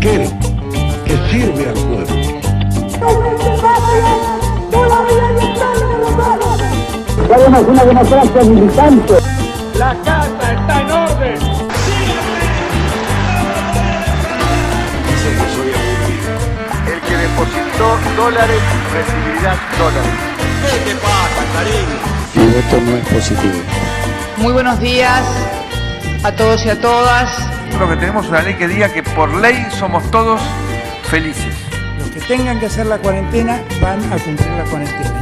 aquel que sirve al pueblo. Queremos una democracia militante. La casa está en orden. Dice que soy aburrido. El que depositó dólares recibirá dólares. ¿Qué te pasa, cariño? Mi voto no es positivo. Muy buenos días a todos y a todas. Lo que tenemos es una ley que diga que por ley somos todos felices. Los que tengan que hacer la cuarentena van a cumplir la cuarentena.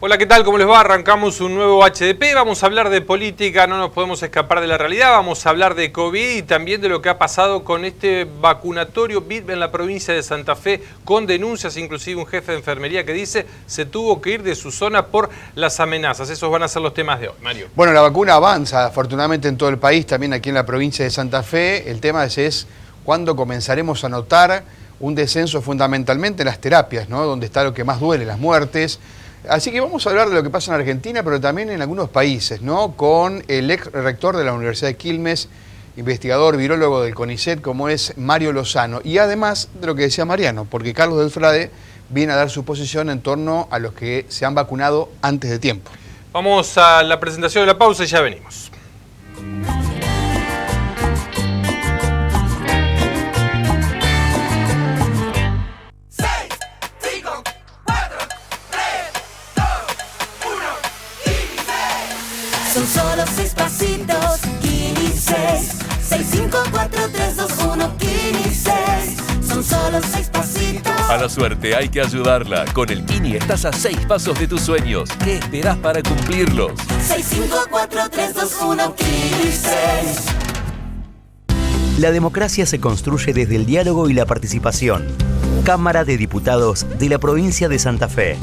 Hola, ¿qué tal? ¿Cómo les va? Arrancamos un nuevo HDP, vamos a hablar de política, no nos podemos escapar de la realidad, vamos a hablar de COVID y también de lo que ha pasado con este vacunatorio VIP en la provincia de Santa Fe, con denuncias, inclusive un jefe de enfermería que dice se tuvo que ir de su zona por las amenazas. Esos van a ser los temas de hoy. Mario. Bueno, la vacuna avanza afortunadamente en todo el país, también aquí en la provincia de Santa Fe. El tema es cuándo comenzaremos a notar un descenso fundamentalmente en las terapias, ¿no? Donde está lo que más duele, las muertes. Así que vamos a hablar de lo que pasa en Argentina, pero también en algunos países, ¿no? Con el ex rector de la Universidad de Quilmes, investigador, virólogo del CONICET, como es Mario Lozano. Y además de lo que decía Mariano, porque Carlos del Frade viene a dar su posición en torno a los que se han vacunado antes de tiempo. Vamos a la presentación de la pausa y ya venimos. Son solo 6 pasitos, Kini 6. 6, 5, 4, 3, 2, 1, Kini 6. Son solo 6 pasitos. A la suerte hay que ayudarla. Con el Kini estás a 6 pasos de tus sueños. ¿Qué esperás para cumplirlos? 6, 5, 4, 3, 2, 1, Kini 6. La democracia se construye desde el diálogo y la participación. Cámara de Diputados de la provincia de Santa Fe.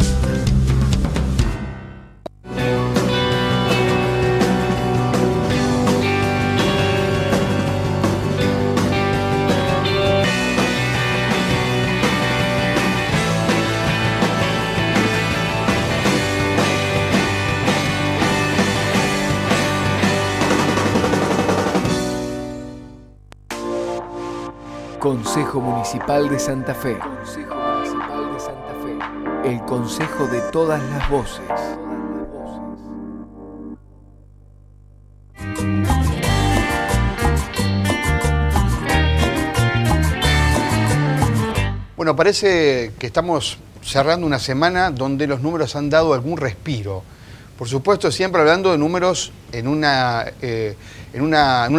Consejo Municipal de Santa Fe. Consejo Municipal de Santa Fe. El consejo de todas las voces. Bueno, parece que estamos cerrando una semana donde los números han dado algún respiro. Por supuesto, siempre hablando de números en un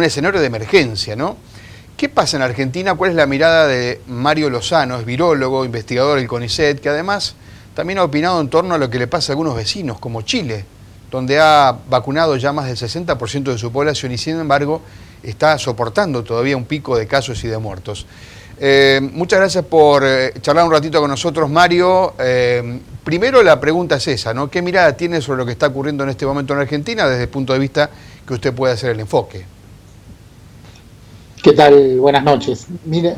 escenario de emergencia, ¿no? ¿Qué pasa en Argentina? ¿Cuál es la mirada de Mario Lozano? Es virólogo, investigador del CONICET, que además también ha opinado en torno a lo que le pasa a algunos vecinos, como Chile, donde ha vacunado ya más del 60% de su población y sin embargo está soportando todavía un pico de casos y de muertos. Muchas gracias por charlar un ratito con nosotros, Mario. Primero la pregunta es esa, ¿no? ¿Qué mirada tiene sobre lo que está ocurriendo en este momento en Argentina desde el punto de vista que usted puede hacer el enfoque? ¿Qué tal? Buenas noches. Mire,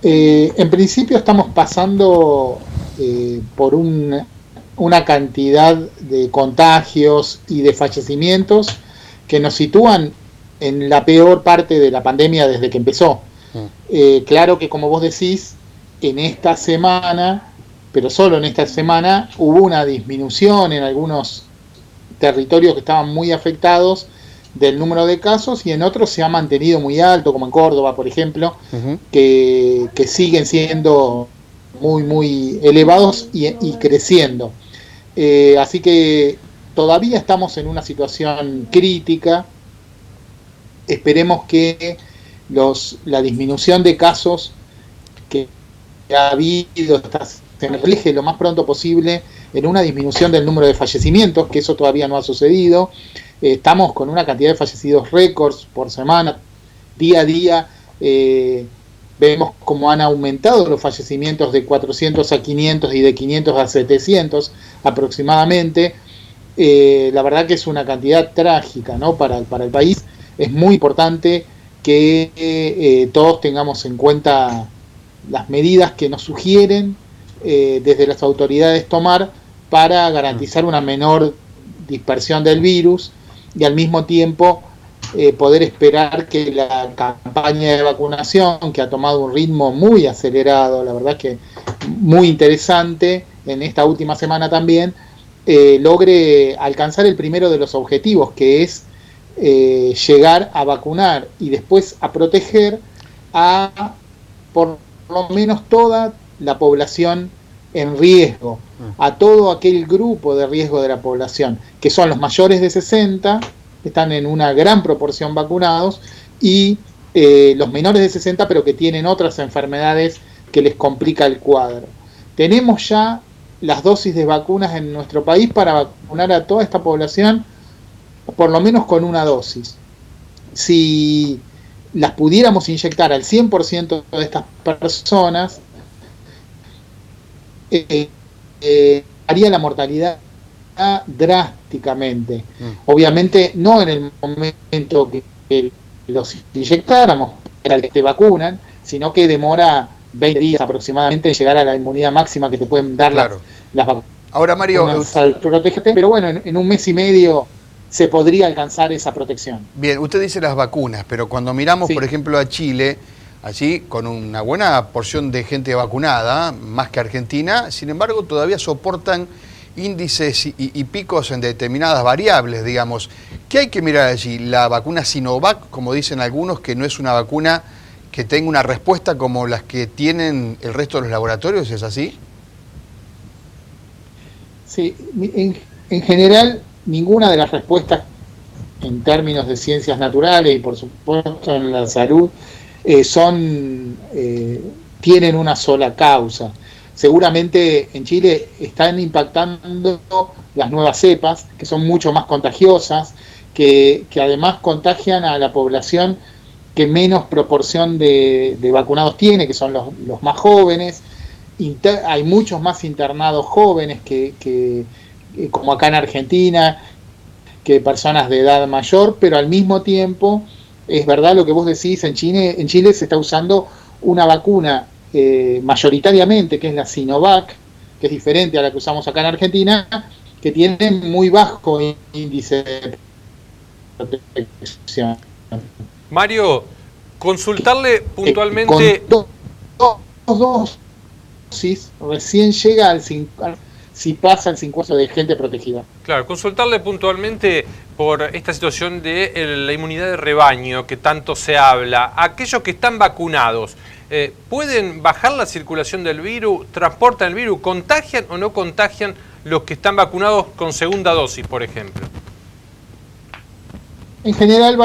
en principio estamos pasando por una cantidad de contagios y de fallecimientos que nos sitúan en la peor parte de la pandemia desde que empezó. Claro que, como vos decís, en esta semana, pero solo en esta semana, hubo una disminución en algunos territorios que estaban muy afectados del número de casos y en otros se ha mantenido muy alto, como en Córdoba, por ejemplo, que siguen siendo muy elevados y creciendo. Así que todavía estamos en una situación crítica. Esperemos que la disminución de casos que ha habido se refleje lo más pronto posible en una disminución del número de fallecimientos, que eso todavía no ha sucedido. Estamos con una cantidad de fallecidos récords por semana. Día a día vemos cómo han aumentado los fallecimientos de 400 a 500 y de 500 a 700 aproximadamente. La verdad que es una cantidad trágica, ¿no? Para el país. Es muy importante que todos tengamos en cuenta las medidas que nos sugieren desde las autoridades tomar para garantizar una menor dispersión del virus y al mismo tiempo poder esperar que la campaña de vacunación, que ha tomado un ritmo muy acelerado, la verdad que muy interesante en esta última semana también, logre alcanzar el primero de los objetivos, que es llegar a vacunar y después a proteger a por lo menos toda la población en riesgo, a todo aquel grupo de riesgo de la población, que son los mayores de 60, que están en una gran proporción vacunados, y los menores de 60, pero que tienen otras enfermedades que les complica el cuadro. Tenemos ya las dosis de vacunas en nuestro país para vacunar a toda esta población, por lo menos con una dosis. Si las pudiéramos inyectar al 100% de estas personas, haría la mortalidad drásticamente. Obviamente no en el momento que los inyectáramos, para que te vacunan, sino que demora 20 días aproximadamente en llegar a la inmunidad máxima que te pueden dar las vacunas. Ahora, Mario, pero bueno, en un mes y medio se podría alcanzar esa protección. Bien, usted dice las vacunas, pero cuando miramos, por ejemplo, a Chile, allí con una buena porción de gente vacunada, más que Argentina, sin embargo todavía soportan índices y picos en determinadas variables, digamos. ¿Qué hay que mirar allí? La vacuna Sinovac, como dicen algunos, que no es una vacuna que tenga una respuesta como las que tienen el resto de los laboratorios, ¿es así? Sí, en general ninguna de las respuestas en términos de ciencias naturales y por supuesto en la salud tienen una sola causa. Seguramente en Chile están impactando las nuevas cepas, que son mucho más contagiosas, que además contagian a la población que menos proporción de vacunados tiene, que son los más jóvenes. Hay muchos más internados jóvenes que como acá en Argentina, que personas de edad mayor, pero al mismo tiempo, es verdad lo que vos decís, en Chile se está usando una vacuna mayoritariamente, que es la Sinovac, que es diferente a la que usamos acá en Argentina, que tiene muy bajo índice de protección. Mario, consultarle puntualmente... Con dos dosis recién llega al 50%. Si pasa el 50% de gente protegida. Claro, consultarle puntualmente por esta situación de la inmunidad de rebaño que tanto se habla. Aquellos que están vacunados, ¿pueden bajar la circulación del virus? ¿Transportan el virus? ¿Contagian o no contagian los que están vacunados con segunda dosis, por ejemplo? En general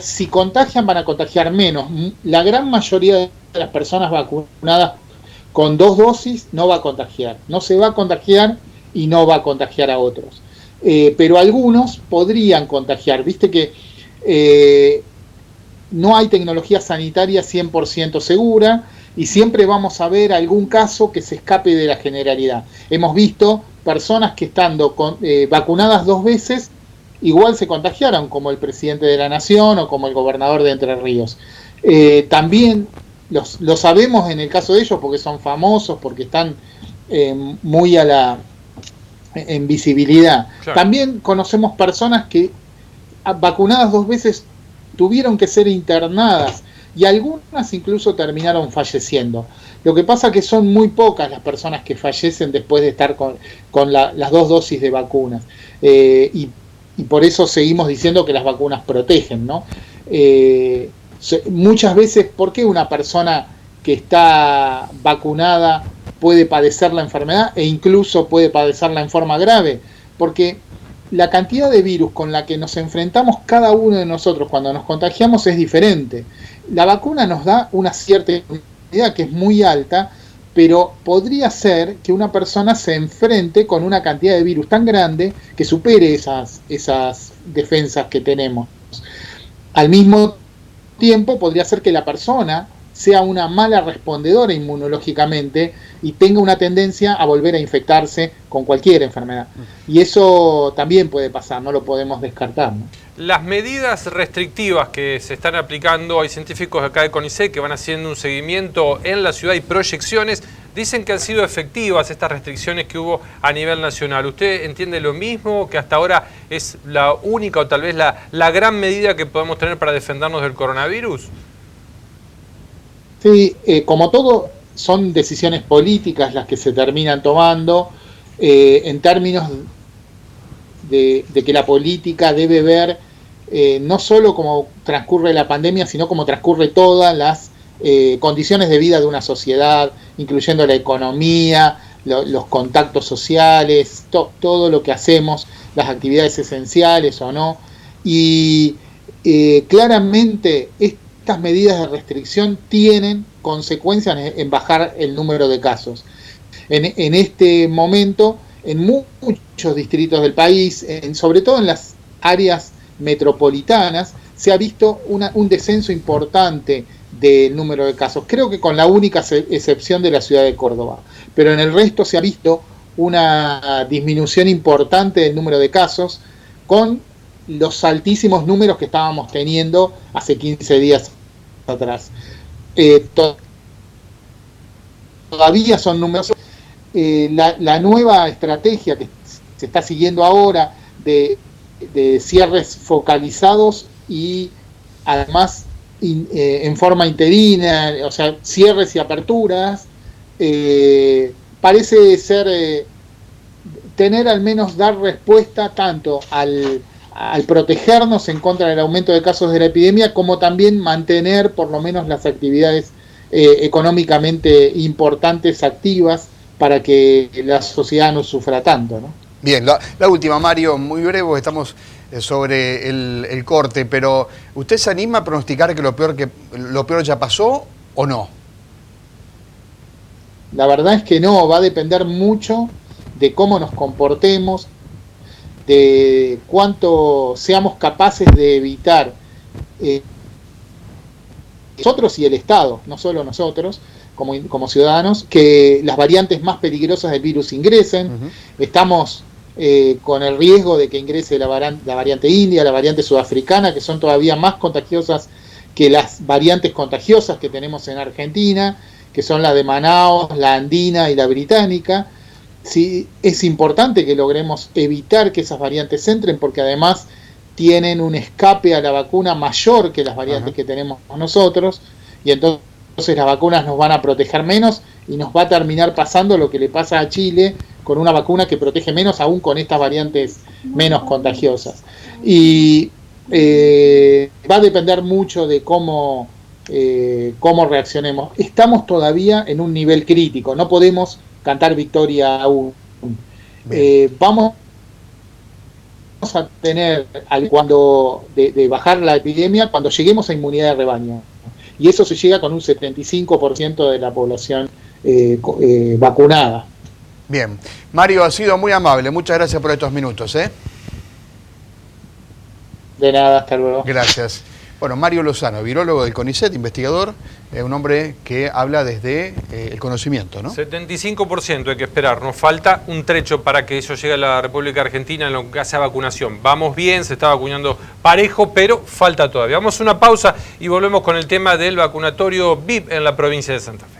si contagian van a contagiar menos. La gran mayoría de las personas vacunadas con 2 dosis no va a contagiar, no se va a contagiar y no va a contagiar a otros. Pero algunos podrían contagiar. Viste que no hay tecnología sanitaria 100% segura y siempre vamos a ver algún caso que se escape de la generalidad. Hemos visto personas que estando vacunadas 2 veces igual se contagiaron, como el presidente de la Nación o como el gobernador de Entre Ríos. También lo sabemos en el caso de ellos porque son famosos, porque están muy en visibilidad. Claro. También conocemos personas que vacunadas 2 veces tuvieron que ser internadas y algunas incluso terminaron falleciendo. Lo que pasa que son muy pocas las personas que fallecen después de estar con las 2 dosis de vacunas. Y por eso seguimos diciendo que las vacunas protegen, ¿no? Muchas veces, ¿por qué una persona que está vacunada puede padecer la enfermedad e incluso puede padecerla en forma grave? Porque la cantidad de virus con la que nos enfrentamos cada uno de nosotros cuando nos contagiamos es diferente. La vacuna nos da una cierta inmunidad que es muy alta, pero podría ser que una persona se enfrente con una cantidad de virus tan grande que supere esas defensas que tenemos. Al mismo tiempo podría ser que la persona sea una mala respondedora inmunológicamente y tenga una tendencia a volver a infectarse con cualquier enfermedad. Y eso también puede pasar, no lo podemos descartar, ¿no? Las medidas restrictivas que se están aplicando, hay científicos acá de CONICET que van haciendo un seguimiento en la ciudad y proyecciones, Dicen que han sido efectivas estas restricciones que hubo a nivel nacional. ¿Usted entiende lo mismo, que hasta ahora es la única o tal vez la gran medida que podemos tener para defendernos del coronavirus? Sí, como todo, son decisiones políticas las que se terminan tomando en términos de que la política debe ver no solo cómo transcurre la pandemia, sino cómo transcurre todas las condiciones de vida de una sociedad, incluyendo la economía, los contactos sociales, todo lo que hacemos, las actividades esenciales o no. Y claramente estas medidas de restricción tienen consecuencias en bajar el número de casos. En este momento, en muchos distritos del país, sobre todo en las áreas metropolitanas, se ha visto un descenso importante del número de casos, creo que con la única excepción de la ciudad de Córdoba, pero en el resto se ha visto una disminución importante del número de casos con los altísimos números que estábamos teniendo hace 15 días atrás. Todavía son numerosos. La nueva estrategia que se está siguiendo ahora de cierres focalizados y además en forma interina, o sea, cierres y aperturas, parece ser tener al menos dar respuesta tanto al protegernos en contra del aumento de casos de la epidemia, como también mantener por lo menos las actividades económicamente importantes activas para que la sociedad no sufra tanto, ¿no? Bien, la última, Mario, muy breve, estamos sobre el corte, pero ¿usted se anima a pronosticar que lo peor ya pasó o no? La verdad es que no, va a depender mucho de cómo nos comportemos, de cuánto seamos capaces de evitar nosotros y el Estado, no solo nosotros como ciudadanos, que las variantes más peligrosas del virus ingresen. Estamos con el riesgo de que ingrese la variante india, la variante sudafricana, que son todavía más contagiosas que las variantes contagiosas que tenemos en Argentina, que son la de Manaos, la andina y la británica. Sí, es importante que logremos evitar que esas variantes entren, porque además tienen un escape a la vacuna mayor que las variantes que tenemos nosotros, y entonces las vacunas nos van a proteger menos y nos va a terminar pasando lo que le pasa a Chile con una vacuna que protege menos, aún con estas variantes menos contagiosas. Y va a depender mucho de cómo reaccionemos. Estamos todavía en un nivel crítico, no podemos cantar victoria aún. Vamos a tener cuando de bajar la epidemia cuando lleguemos a inmunidad de rebaño, y eso se llega con un 75% de la población vacunada. Bien, Mario, ha sido muy amable, muchas gracias por estos minutos. De nada, hasta luego. Gracias. Bueno, Mario Lozano, virólogo del CONICET, investigador, un hombre que habla desde el conocimiento, ¿no? 75% hay que esperar, nos falta un trecho para que eso llegue a la República Argentina en lo que hace a vacunación. Vamos bien, se está vacunando parejo, pero falta todavía. Vamos a una pausa y volvemos con el tema del vacunatorio VIP en la provincia de Santa Fe.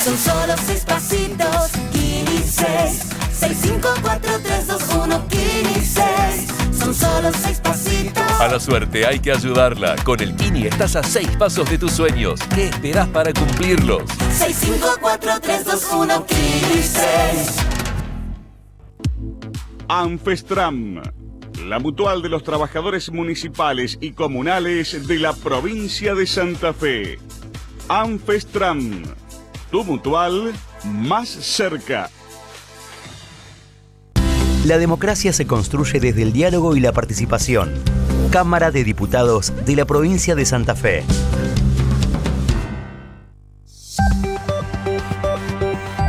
Son solo 6 pasitos, Kini 6. 6, 5, 4, 3, 2, 1, Kini 6. Son solo 6 pasitos. A la suerte hay que ayudarla. Con el Kini estás a 6 pasos de tus sueños. ¿Qué esperás para cumplirlos? 6, 5, 4, 3, 2, 1, Kini 6. Anfestram, la mutual de los trabajadores municipales y comunales de la provincia de Santa Fe. Anfestram, tu mutual más cerca. La democracia se construye desde el diálogo y la participación. Cámara de Diputados de la provincia de Santa Fe.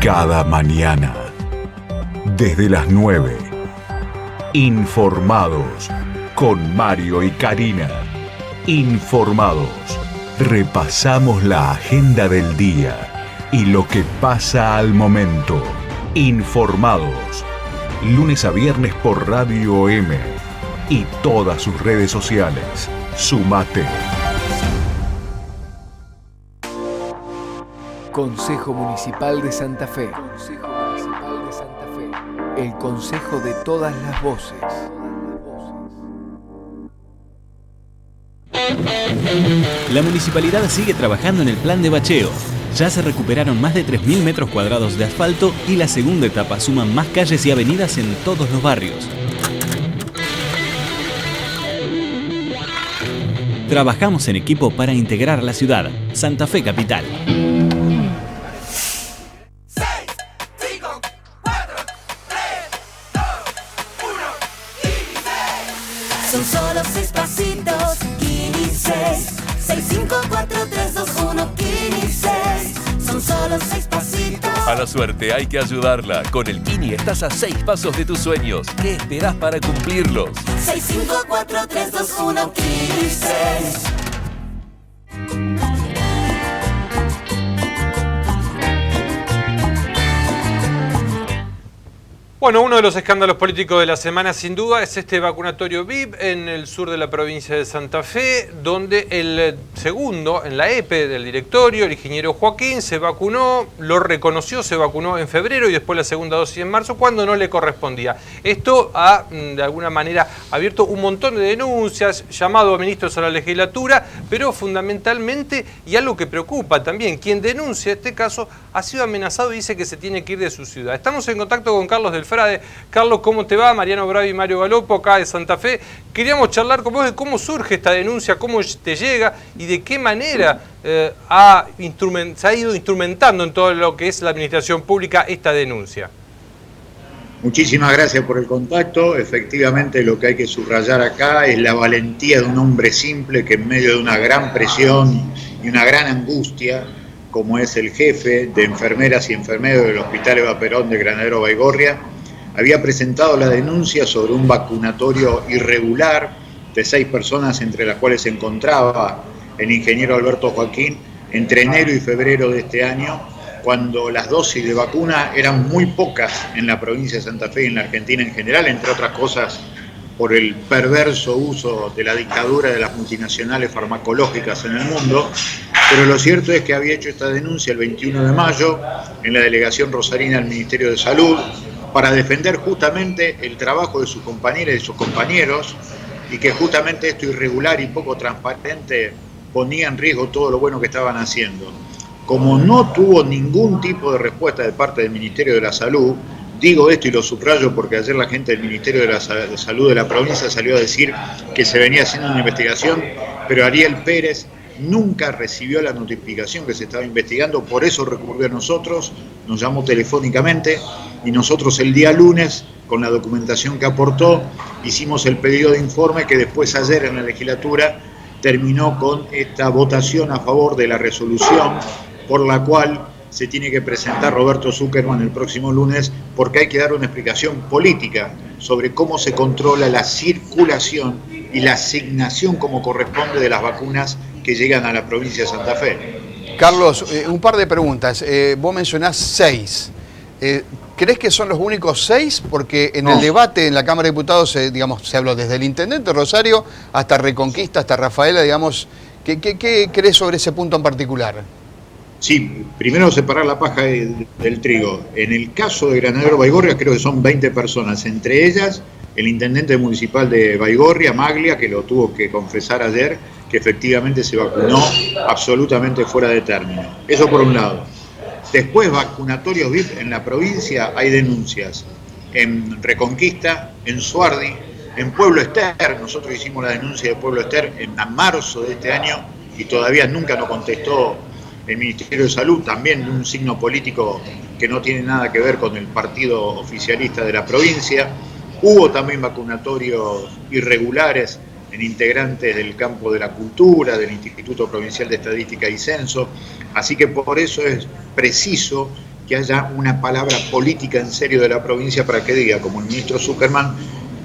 Cada mañana, desde las 9, informados con Mario y Karina. Informados. Repasamos la agenda del día y lo que pasa al momento. Informados. Lunes a viernes por Radio M y todas sus redes sociales. Sumate. Consejo Municipal de Santa Fe. Consejo Municipal de Santa Fe. El consejo de todas las voces. La municipalidad sigue trabajando en el plan de bacheo. Ya se recuperaron más de 3.000 metros cuadrados de asfalto y la segunda etapa suma más calles y avenidas en todos los barrios. Trabajamos en equipo para integrar la ciudad. Santa Fe Capital. Son solo 6 pasitos, Kini 6. 6, 5, 4, 3, 2, 1, Kini 6. Son solo 6 pasitos. A la suerte hay que ayudarla. Con el Kini estás a 6 pasos de tus sueños. ¿Qué esperás para cumplirlos? 6, 5, 4, 3, 2, 1, Kini 6. Bueno, uno de los escándalos políticos de la semana sin duda es este vacunatorio VIP en el sur de la provincia de Santa Fe, donde el segundo en la EPE del directorio, el ingeniero Joaquín, se vacunó, lo reconoció, se vacunó en febrero y después la segunda dosis en marzo cuando no le correspondía. Esto ha, de alguna manera, abierto un montón de denuncias, llamado a ministros a la legislatura, pero fundamentalmente, y algo que preocupa también, quien denuncia este caso ha sido amenazado y dice que se tiene que ir de su ciudad. Estamos en contacto con Carlos del Frade. Carlos, ¿cómo te va? Mariano Bravi y Mario Galopo, acá de Santa Fe. Queríamos charlar con vos de cómo surge esta denuncia, cómo te llega y de qué manera se ha ido instrumentando en todo lo que es la administración pública esta denuncia. Muchísimas gracias por el contacto. Efectivamente, lo que hay que subrayar acá es la valentía de un hombre simple que en medio de una gran presión y una gran angustia, como es el jefe de enfermeras y enfermeros del Hospital Eva Perón de Granadero Baigorria, había presentado la denuncia sobre un vacunatorio irregular de 6 personas, entre las cuales se encontraba el ingeniero Alberto Joaquín, entre enero y febrero de este año, cuando las dosis de vacuna eran muy pocas en la provincia de Santa Fe y en la Argentina en general, entre otras cosas por el perverso uso de la dictadura de las multinacionales farmacológicas en el mundo. Pero lo cierto es que había hecho esta denuncia el 21 de mayo en la delegación rosarina del Ministerio de Salud para defender justamente el trabajo de sus compañeras y de sus compañeros, y que justamente esto irregular y poco transparente ponía en riesgo todo lo bueno que estaban haciendo. Como no tuvo ningún tipo de respuesta de parte del Ministerio de la Salud, digo esto y lo subrayo porque ayer la gente del Ministerio de la Salud de la provincia salió a decir que se venía haciendo una investigación, pero Ariel Pérez nunca recibió la notificación que se estaba investigando, por eso recurrió a nosotros, nos llamó telefónicamente y nosotros el día lunes, con la documentación que aportó, hicimos el pedido de informe que después ayer en la legislatura terminó con esta votación a favor de la resolución por la cual se tiene que presentar Roberto Zuckerman el próximo lunes, porque hay que dar una explicación política sobre cómo se controla la circulación y la asignación como corresponde de las vacunas que llegan a la provincia de Santa Fe. Carlos, un par de preguntas. Vos mencionás 6. ¿Crees que son los únicos 6? Porque en el debate en la Cámara de Diputados, se habló desde el intendente Rosario hasta Reconquista, hasta Rafaela, digamos. ¿Qué crees sobre ese punto en particular? Sí, primero separar la paja del trigo. En el caso de Granadero Baigorria creo que son 20 personas, entre ellas el intendente municipal de Baigorria, Maglia, que lo tuvo que confesar ayer, que efectivamente se vacunó absolutamente fuera de término. Eso por un lado. Después, vacunatorios VIP en la provincia, hay denuncias en Reconquista, en Suardi, en Pueblo Ester. Nosotros hicimos la denuncia de Pueblo Ester en marzo de este año y todavía nunca nos contestó el Ministerio de Salud, también de un signo político que no tiene nada que ver con el partido oficialista de la provincia. Hubo también vacunatorios irregulares en integrantes del campo de la cultura, del Instituto Provincial de Estadística y Censo, así que por eso es preciso que haya una palabra política en serio de la provincia para que diga, como el ministro Zuckerman,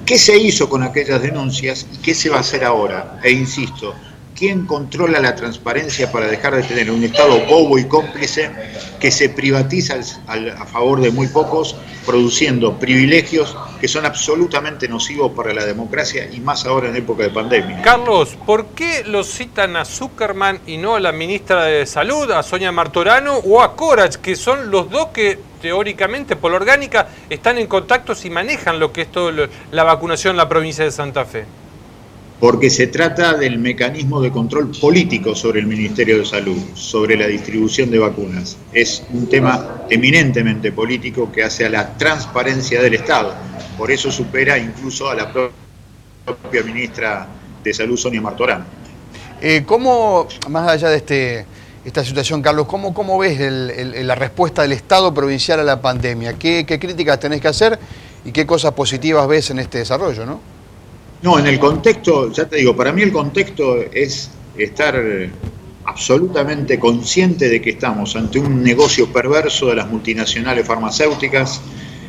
qué se hizo con aquellas denuncias y qué se va a hacer ahora. E insisto, ¿Quién controla la transparencia para dejar de tener un Estado bobo y cómplice que se privatiza a favor de muy pocos, produciendo privilegios que son absolutamente nocivos para la democracia y más ahora en época de pandemia? Carlos, ¿por qué los citan a Zuckerman y no a la ministra de Salud, a Sonia Martorano o a Corach, que son los dos que teóricamente por la orgánica están en contacto y manejan lo que es toda la vacunación en la provincia de Santa Fe? Porque se trata del mecanismo de control político sobre el Ministerio de Salud, sobre la distribución de vacunas. Es un tema eminentemente político que hace a la transparencia del Estado. Por eso supera incluso a la propia ministra de Salud, Sonia Martorano. ¿Cómo, más allá de esta situación, Carlos, cómo ves la respuesta del Estado provincial a la pandemia? ¿Qué críticas tenés que hacer y qué cosas positivas ves en este desarrollo, no? No, en el contexto, ya te digo, para mí el contexto es estar absolutamente consciente de que estamos ante un negocio perverso de las multinacionales farmacéuticas.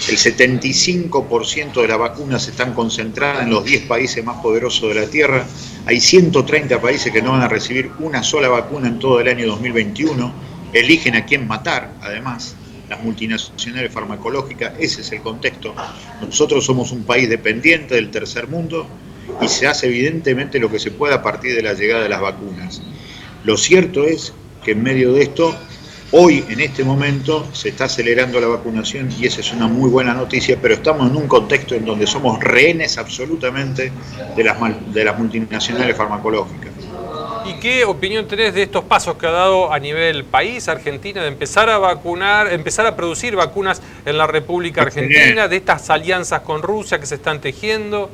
El 75% de las vacunas están concentradas en los 10 países más poderosos de la Tierra. Hay 130 países que no van a recibir una sola vacuna en todo el año 2021. Eligen a quién matar, además, las multinacionales farmacológicas. Ese es el contexto. Nosotros somos un país dependiente del tercer mundo y se hace evidentemente lo que se puede a partir de la llegada de las vacunas. Lo cierto es que en medio de esto, hoy, en este momento, se está acelerando la vacunación y esa es una muy buena noticia, pero estamos en un contexto en donde somos rehenes absolutamente de las multinacionales farmacológicas. ¿Y qué opinión tenés de estos pasos que ha dado a nivel país, Argentina, de empezar a vacunar, empezar a producir vacunas en la República Argentina, de estas alianzas con Rusia que se están tejiendo?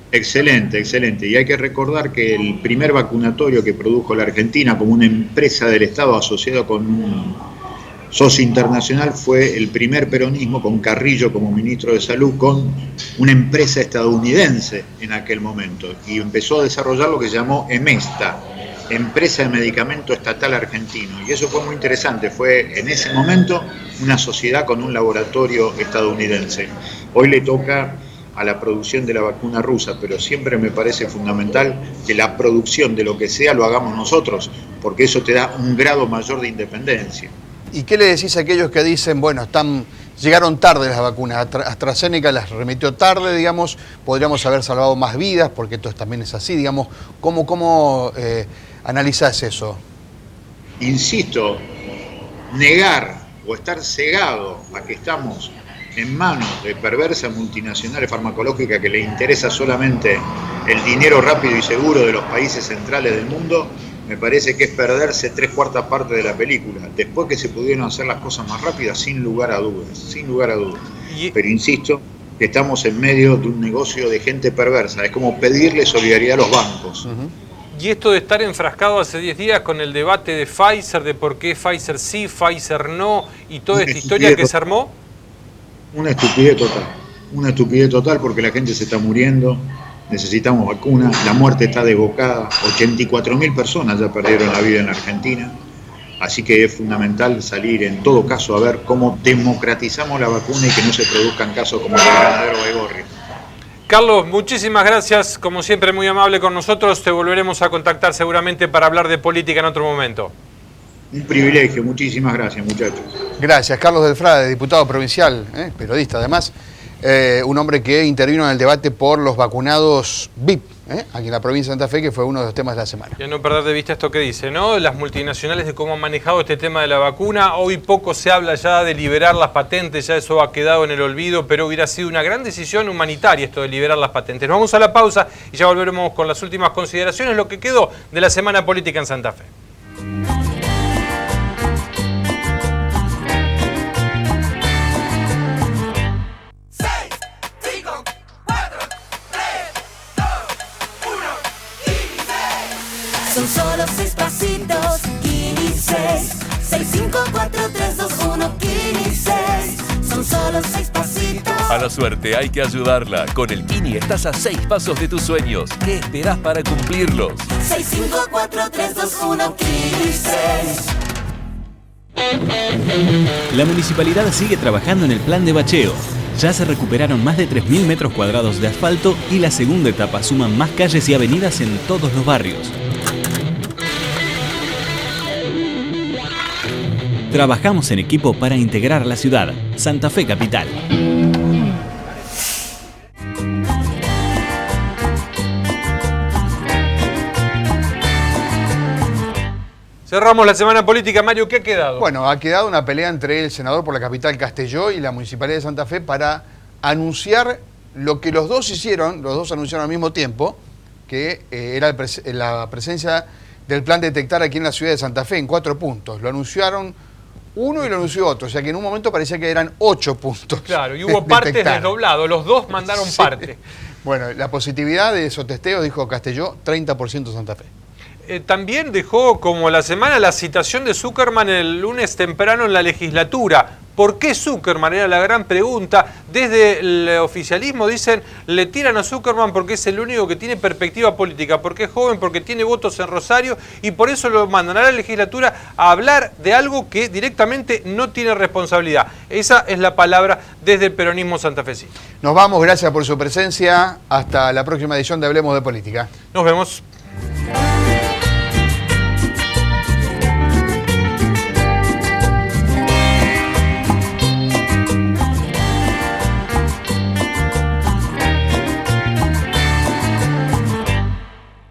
Excelente, excelente. Y hay que recordar que el primer vacunatorio que produjo la Argentina como una empresa del Estado asociada con un socio internacional fue el primer peronismo, con Carrillo como ministro de Salud, con una empresa estadounidense en aquel momento. Y empezó a desarrollar lo que llamó EMESTA, Empresa de Medicamento Estatal Argentino. Y eso fue muy interesante. Fue en ese momento una sociedad con un laboratorio estadounidense. Hoy le toca a la producción de la vacuna rusa, pero siempre me parece fundamental que la producción de lo que sea lo hagamos nosotros, porque eso te da un grado mayor de independencia. ¿Y qué le decís a aquellos que dicen, bueno, llegaron tarde las vacunas, AstraZeneca las remitió tarde, digamos, podríamos haber salvado más vidas, porque esto también es así, digamos, ¿cómo analizás eso? Insisto, negar o estar cegado a que estamos en manos de perversas multinacionales farmacológicas que le interesa solamente el dinero rápido y seguro de los países centrales del mundo, me parece que es perderse 3/4 parte de la película. Después que se pudieron hacer las cosas más rápidas, sin lugar a dudas, sin lugar a dudas. Pero insisto, que estamos en medio de un negocio de gente perversa. Es como pedirle solidaridad a los bancos. Y esto de estar enfrascado hace 10 días con el debate de Pfizer, de por qué Pfizer sí, Pfizer no, y toda esta historia que se armó. Una estupidez total porque la gente se está muriendo, necesitamos vacunas, la muerte está desbocada, 84.000 personas ya perdieron la vida en Argentina, así que es fundamental salir en todo caso a ver cómo democratizamos la vacuna y que no se produzcan casos como el de Granadero Baigorria. Carlos, muchísimas gracias, como siempre muy amable con nosotros, te volveremos a contactar seguramente para hablar de política en otro momento. Un privilegio, muchísimas gracias, muchachos. Gracias, Carlos Del Frade, diputado provincial, periodista además, un hombre que intervino en el debate por los vacunados VIP, aquí en la provincia de Santa Fe, que fue uno de los temas de la semana. Y a no perder de vista esto que dice, ¿no? Las multinacionales, de cómo han manejado este tema de la vacuna. Hoy poco se habla ya de liberar las patentes, ya eso ha quedado en el olvido, pero hubiera sido una gran decisión humanitaria esto de liberar las patentes. Nos vamos a la pausa y ya volveremos con las últimas consideraciones, lo que quedó de la semana política en Santa Fe. Son solo 6 pasitos, Kini 6. 6, 5, 4, 3, 2, 1, Kini 6. Son solo 6 pasitos. A la suerte hay que ayudarla. Con el Kini estás a 6 pasos de tus sueños. ¿Qué esperás para cumplirlos? 6, 5, 4, 3, 2, 1, Kini 6. La municipalidad sigue trabajando en el plan de bacheo. Ya se recuperaron más de 3.000 metros cuadrados de asfalto y la segunda etapa suma más calles y avenidas en todos los barrios. Trabajamos en equipo para integrar la ciudad. Santa Fe Capital. Cerramos la semana política. Mario, ¿qué ha quedado? Bueno, ha quedado una pelea entre el senador por la capital Castelló y la Municipalidad de Santa Fe para anunciar lo que los dos hicieron, los dos anunciaron al mismo tiempo, que era la presencia del plan Detectar aquí en la ciudad de Santa Fe en 4 puntos. Lo anunciaron uno y lo anunció otro, o sea que en un momento parecía que eran 8 puntos. Claro, y hubo partes desdoblados, los dos mandaron parte. Bueno, la positividad de esos testeos, dijo Castelló, 30% Santa Fe. También dejó como la semana la citación de Zuckerman el lunes temprano en la legislatura. ¿Por qué Zuckerman? Era la gran pregunta. Desde el oficialismo dicen, le tiran a Zuckerman porque es el único que tiene perspectiva política, porque es joven, porque tiene votos en Rosario y por eso lo mandan a la legislatura a hablar de algo que directamente no tiene responsabilidad. Esa es la palabra desde el peronismo santafesino. Nos vamos, gracias por su presencia. Hasta la próxima edición de Hablemos de Política. Nos vemos.